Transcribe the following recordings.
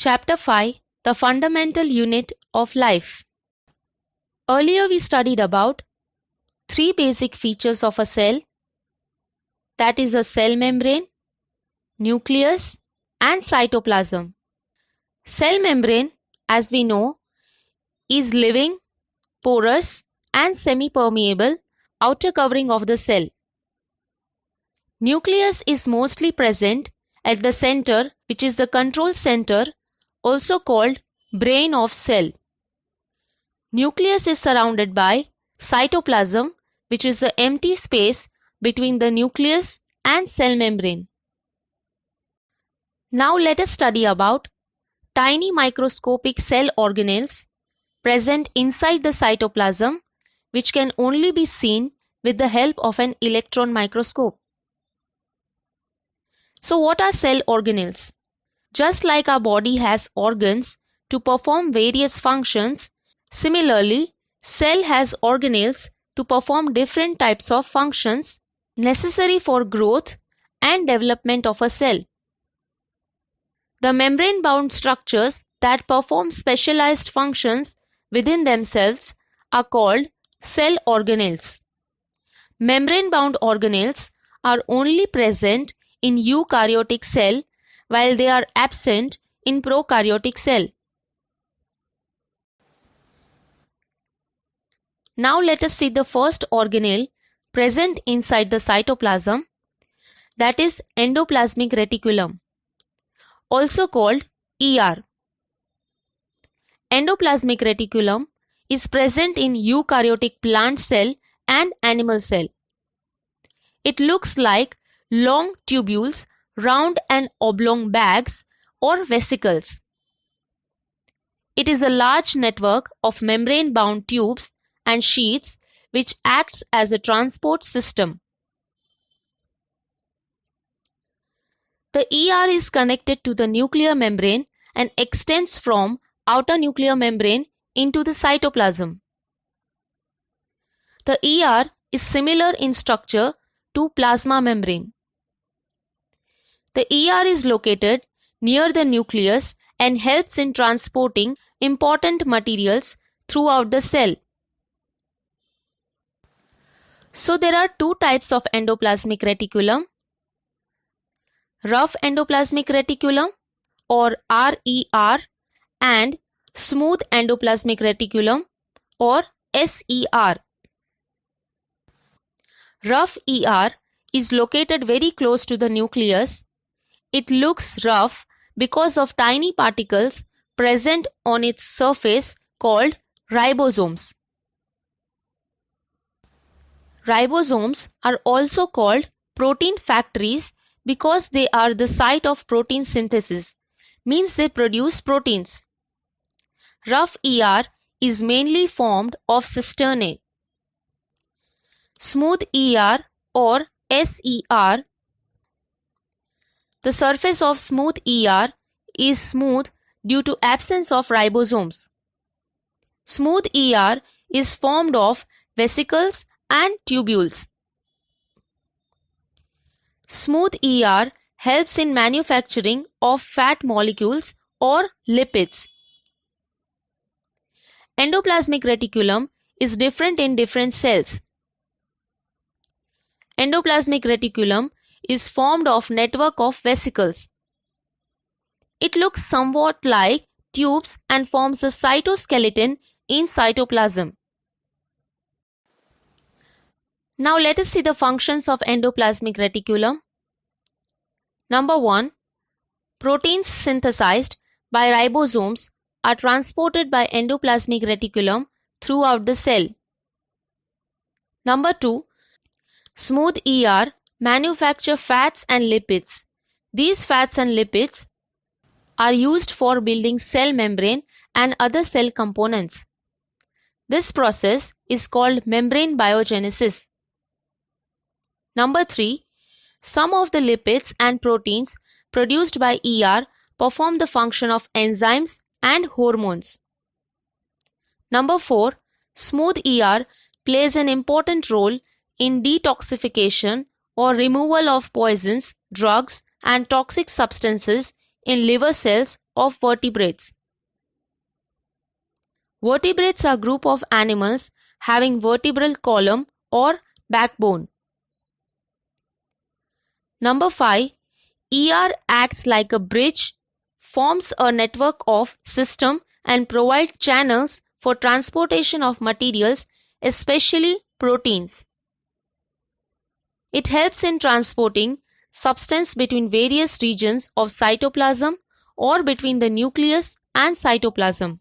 Chapter 5: The Fundamental Unit of Life. Earlier we studied about three basic features of a cell, that is a cell membrane, nucleus and cytoplasm. Cell membrane, as we know, is living, porous and semi-permeable outer covering of the cell. Nucleus is mostly present at the center, which is the control center, also called brain of cell. Nucleus is surrounded by cytoplasm, which is the empty space between the nucleus and cell membrane. Now let us study about tiny microscopic cell organelles present inside the cytoplasm, which can only be seen with the help of an electron microscope. So what are cell organelles? Just like our body has organs to perform various functions, similarly, cell has organelles to perform different types of functions necessary for growth and development of a cell. The membrane-bound structures that perform specialized functions within themselves are called cell organelles. Membrane-bound organelles are only present in eukaryotic cell, while they are absent in prokaryotic cell. Now let us see the first organelle present inside the cytoplasm, that is endoplasmic reticulum, also called ER. Endoplasmic reticulum is present in eukaryotic plant cell and animal cell. It looks like long tubules, round and oblong bags or vesicles. It is a large network of membrane-bound tubes and sheets which acts as a transport system. The ER is connected to the nuclear membrane and extends from outer nuclear membrane into the cytoplasm. The ER is similar in structure to plasma membrane. The ER is located near the nucleus and helps in transporting important materials throughout the cell. So there are two types of endoplasmic reticulum: rough endoplasmic reticulum or RER and smooth endoplasmic reticulum or SER. Rough ER is located very close to the nucleus. It looks rough because of tiny particles present on its surface called ribosomes. Ribosomes are also called protein factories because they are the site of protein synthesis, means they produce proteins. Rough ER is mainly formed of cisternae. Smooth ER or SER. The surface of smooth ER is smooth due to absence of ribosomes. Smooth ER is formed of vesicles and tubules. Smooth ER helps in manufacturing of fat molecules or lipids. Endoplasmic reticulum is different in different cells. Endoplasmic reticulum is formed of network of vesicles. It looks somewhat like tubes and forms a cytoskeleton in cytoplasm. Now let us see the functions of endoplasmic reticulum. Number 1. Proteins synthesized by ribosomes are transported by endoplasmic reticulum throughout the cell. Number 2. Smooth ER manufacture fats and lipids. These fats and lipids are used for building cell membrane and other cell components. This process is called membrane biogenesis. Number 3. Some of the lipids and proteins produced by ER perform the function of enzymes and hormones. Number 4. Smooth ER plays an important role in detoxification or removal of poisons, drugs and toxic substances in liver cells of vertebrates. Vertebrates are a group of animals having vertebral column or backbone. Number 5. ER acts like a bridge, forms a network of system and provides channels for transportation of materials, especially proteins. It helps in transporting substance between various regions of cytoplasm or between the nucleus and cytoplasm.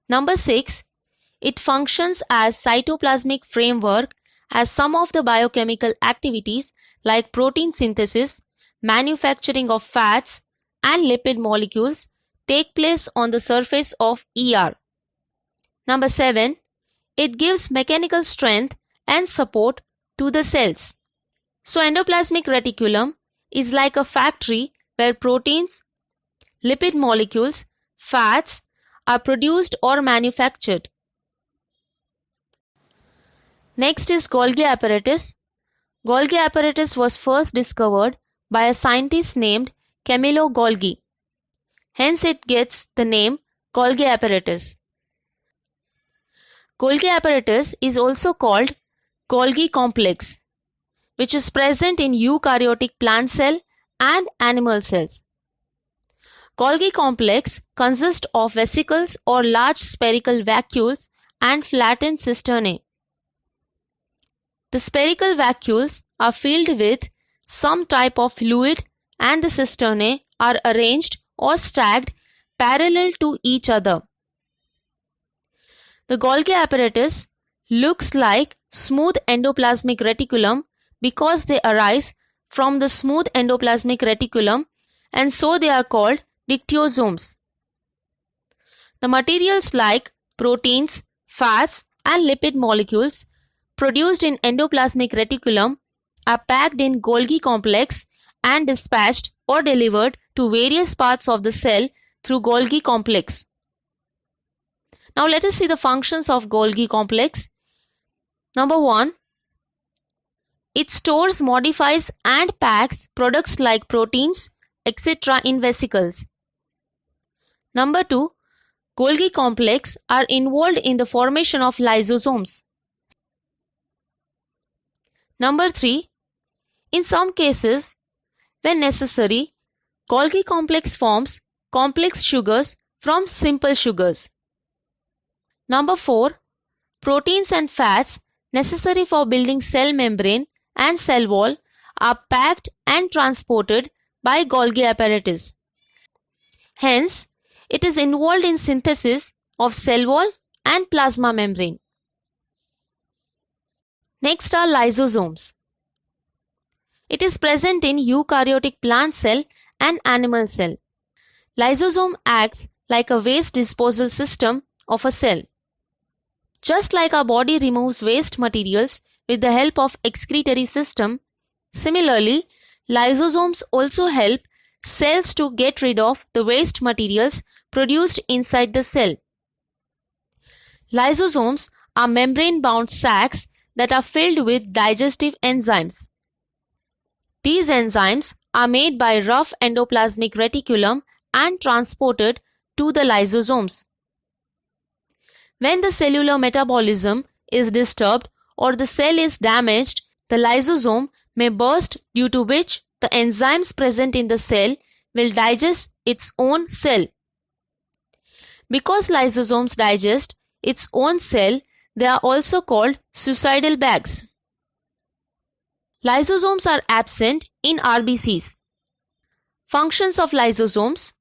Number 6. It functions as cytoplasmic framework as some of the biochemical activities like protein synthesis, manufacturing of fats and lipid molecules take place on the surface of ER. Number 7. It gives mechanical strength and support to the cells. So endoplasmic reticulum is like a factory where proteins, lipid molecules, fats are produced or manufactured. Next is Golgi apparatus. Golgi apparatus was first discovered by a scientist named Camillo Golgi. Hence it gets the name Golgi apparatus. Golgi apparatus is also called Golgi complex, which is present in eukaryotic plant cell and animal cells. Golgi complex consists of vesicles or large spherical vacuoles and flattened cisternae. The spherical vacuoles are filled with some type of fluid and the cisternae are arranged or stacked parallel to each other. The Golgi apparatus looks like smooth endoplasmic reticulum because they arise from the smooth endoplasmic reticulum and so they are called dictyosomes. The materials like proteins, fats and lipid molecules produced in endoplasmic reticulum are packed in Golgi complex and dispatched or delivered to various parts of the cell through Golgi complex. Now let us see the functions of Golgi complex. Number 1. It stores, modifies and packs products like proteins, etc. in vesicles. Number 2. Golgi complex are involved in the formation of lysosomes. Number 3. In some cases, when necessary, Golgi complex forms complex sugars from simple sugars. Number 4. Proteins and fats necessary for building cell membrane and cell wall are packed and transported by Golgi apparatus. Hence, it is involved in synthesis of cell wall and plasma membrane. Next are lysosomes. It is present in eukaryotic plant cell and animal cell. Lysosome acts like a waste disposal system of a cell. Just like our body removes waste materials with the help of excretory system, similarly, lysosomes also help cells to get rid of the waste materials produced inside the cell. Lysosomes are membrane-bound sacs that are filled with digestive enzymes. These enzymes are made by rough endoplasmic reticulum and transported to the lysosomes. When the cellular metabolism is disturbed or the cell is damaged, the lysosome may burst, due to which the enzymes present in the cell will digest its own cell. Because lysosomes digest its own cell, they are also called suicidal bags. Lysosomes are absent in RBCs. Functions of lysosomes.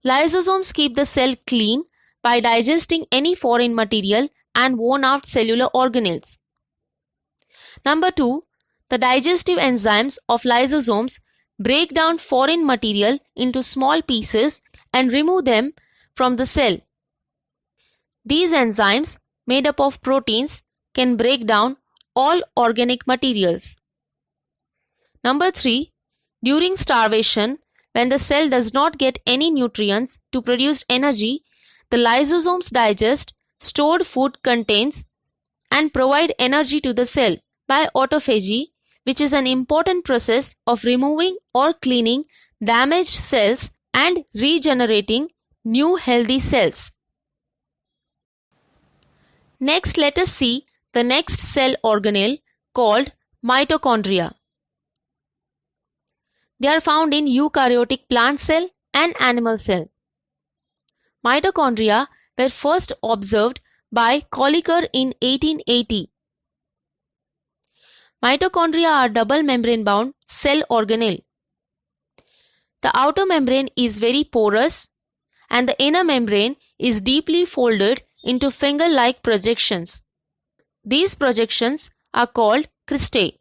Lysosomes keep the cell clean by digesting any foreign material and worn out cellular organelles. Number 2. The digestive enzymes of lysosomes break down foreign material into small pieces and remove them from the cell. These enzymes, made up of proteins, can break down all organic materials. Number 3. During starvation, when the cell does not get any nutrients to produce energy, the lysosomes digest stored food contents and provide energy to the cell by autophagy, which is an important process of removing or cleaning damaged cells and regenerating new healthy cells. Next, let us see the next cell organelle called mitochondria. They are found in eukaryotic plant cell and animal cell. Mitochondria were first observed by Kolliker in 1880. Mitochondria are double membrane bound cell organelle. The outer membrane is very porous and the inner membrane is deeply folded into finger-like projections. These projections are called cristae.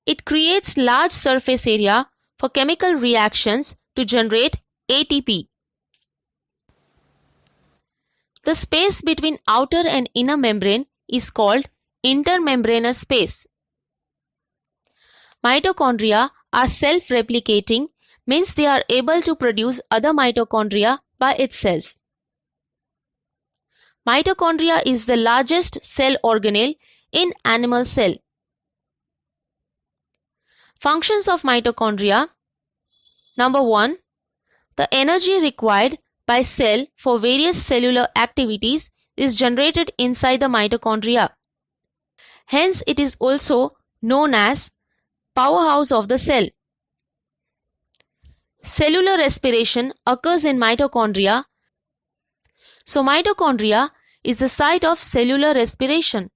It creates large surface area for chemical reactions to generate ATP. The space between outer and inner membrane is called intermembranous space. Mitochondria are self-replicating, means they are able to produce other mitochondria by itself. Mitochondria is the largest cell organelle in animal cell. Functions of mitochondria. Number 1. The energy required by cell for various cellular activities is generated inside the mitochondria. Hence, it is also known as powerhouse of the cell. Cellular respiration occurs in mitochondria. So, mitochondria is the site of cellular respiration.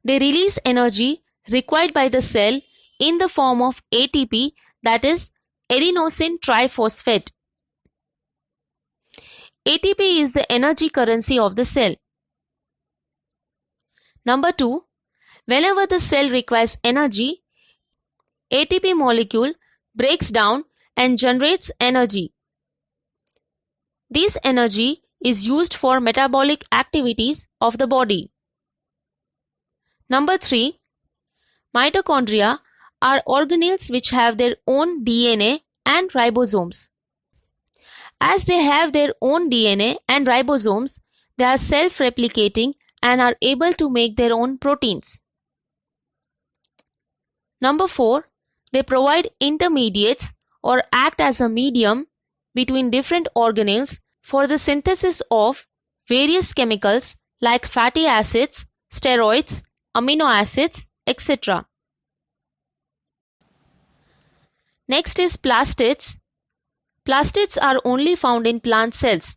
They release energy required by the cell in the form of ATP, that is adenosine triphosphate. ATP is the energy currency of the cell. Number 2. Whenever the cell requires energy, ATP molecule breaks down and generates energy. This energy is used for metabolic activities of the body. Number 3. Mitochondria are organelles which have their own DNA and ribosomes. As they have their own DNA and ribosomes, they are self-replicating and are able to make their own proteins. Number 4. They provide intermediates or act as a medium between different organelles for the synthesis of various chemicals like fatty acids, steroids, amino acids, etc. Next is plastids. Plastids are only found in plant cells.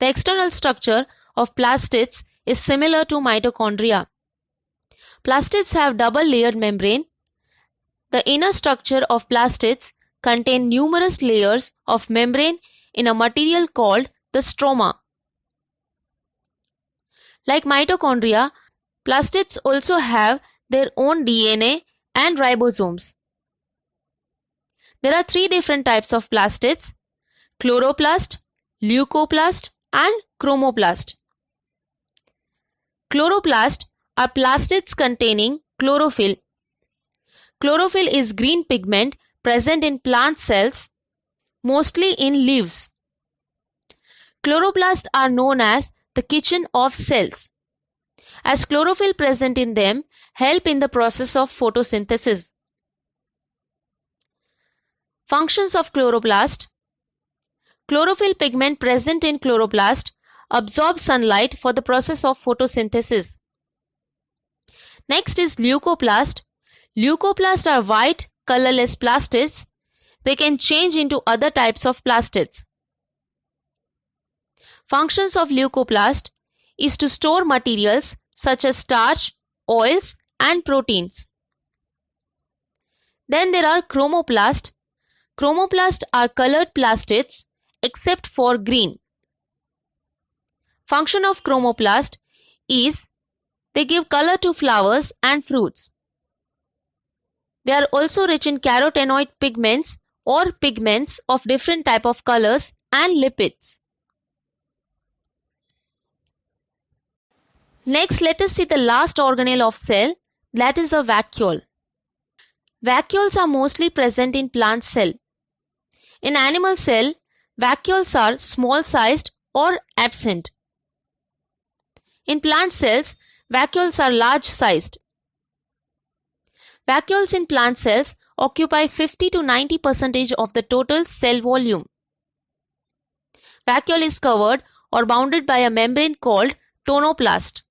The external structure of plastids is similar to mitochondria. Plastids have double-layered membrane. The inner structure of plastids contain numerous layers of membrane in a material called the stroma. Like mitochondria, plastids also have their own DNA and ribosomes. There are 3 different types of plastids: chloroplast, leucoplast, and chromoplast. Chloroplast are plastids containing chlorophyll. Chlorophyll is green pigment present in plant cells, mostly in leaves. Chloroplasts are known as the kitchen of cells, as chlorophyll present in them help in the process of photosynthesis. Functions of chloroplast. Chlorophyll pigment present in chloroplast absorbs sunlight for the process of photosynthesis. Next is leucoplast. Leucoplasts are white, colorless plastids. They can change into other types of plastids. Functions of leucoplast is to store materials such as starch, oils, and proteins. Then there are chromoplast. Chromoplasts are colored plastids except for green. Function of chromoplast is they give color to flowers and fruits. They are also rich in carotenoid pigments or pigments of different type of colors and lipids. Next, let us see the last organelle of cell, that is a vacuole. Vacuoles are mostly present in plant cell. In animal cell, vacuoles are small sized or absent. In plant cells, vacuoles are large sized. Vacuoles in plant cells occupy 50 to 90% of the total cell volume. Vacuole is covered or bounded by a membrane called tonoplast.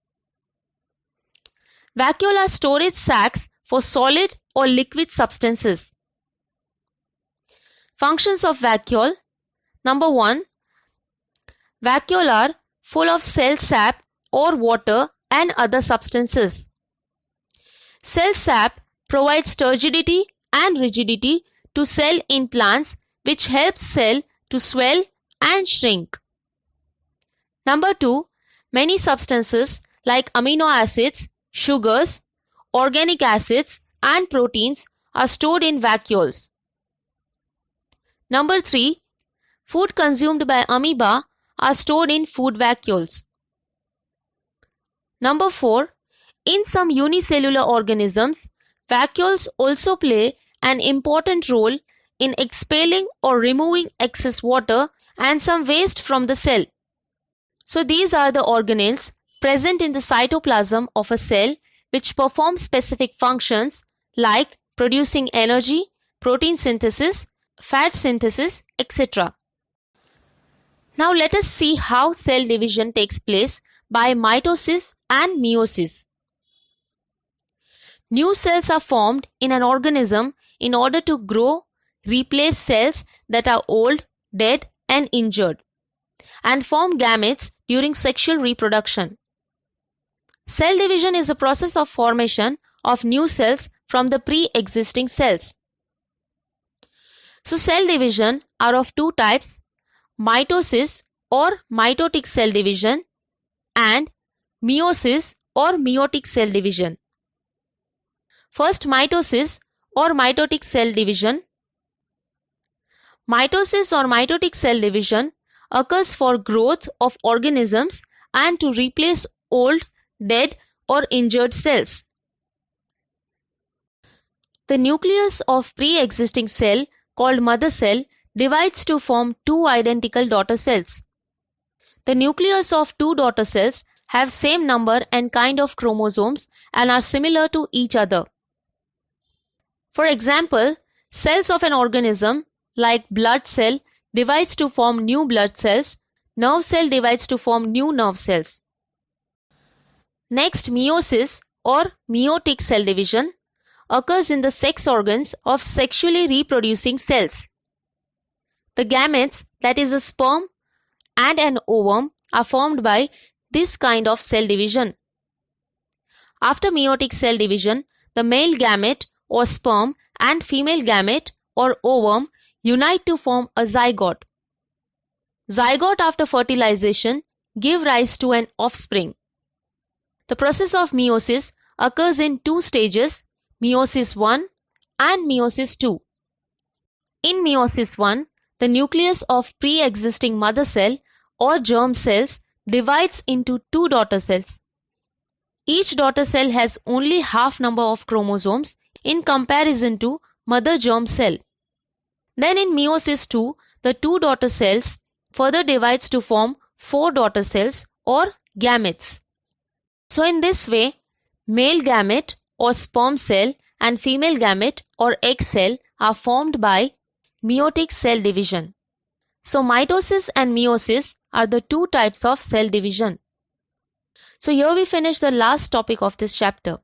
Vacuole are storage sacs for solid or liquid substances. Functions of vacuole. Number 1. Vacuole are full of cell sap or water and other substances. Cell sap provides turgidity and rigidity to cell in plants, which helps cell to swell and shrink. Number 2. Many substances like amino acids, sugars, organic acids and proteins are stored in vacuoles. Number 3. Food consumed by amoeba are stored in food vacuoles. Number 4. In some unicellular organisms, vacuoles also play an important role in expelling or removing excess water and some waste from the cell. So these are the organelles present in the cytoplasm of a cell which perform specific functions like producing energy, protein synthesis, fat synthesis, etc. Now let us see how cell division takes place by mitosis and meiosis. New cells are formed in an organism in order to grow, replace cells that are old, dead and injured, and form gametes during sexual reproduction. Cell division is a process of formation of new cells from the pre-existing cells. So cell division are of two types: mitosis or mitotic cell division and meiosis or meiotic cell division. First, mitosis or mitotic cell division. Mitosis or mitotic cell division occurs for growth of organisms and to replace old, dead or injured cells. The nucleus of pre-existing cell called mother cell divides to form two identical daughter cells. The nucleus of two daughter cells have same number and kind of chromosomes and are similar to each other. For example, cells of an organism like blood cell divides to form new blood cells, nerve cell divides to form new nerve cells. Next, meiosis or meiotic cell division occurs in the sex organs of sexually reproducing cells. The gametes, that is a sperm and an ovum, are formed by this kind of cell division. After meiotic cell division, the male gamete or sperm and female gamete or ovum unite to form a zygote. Zygote after fertilization give rise to an offspring. The process of meiosis occurs in two stages, meiosis 1 and meiosis 2. In meiosis 1, the nucleus of pre-existing mother cell or germ cells divides into two daughter cells. Each daughter cell has only half number of chromosomes in comparison to mother germ cell. Then in meiosis 2, the two daughter cells further divides to form four daughter cells or gametes. So in this way, male gamete or sperm cell and female gamete or egg cell are formed by meiotic cell division. So mitosis and meiosis are the two types of cell division. So here we finish the last topic of this chapter.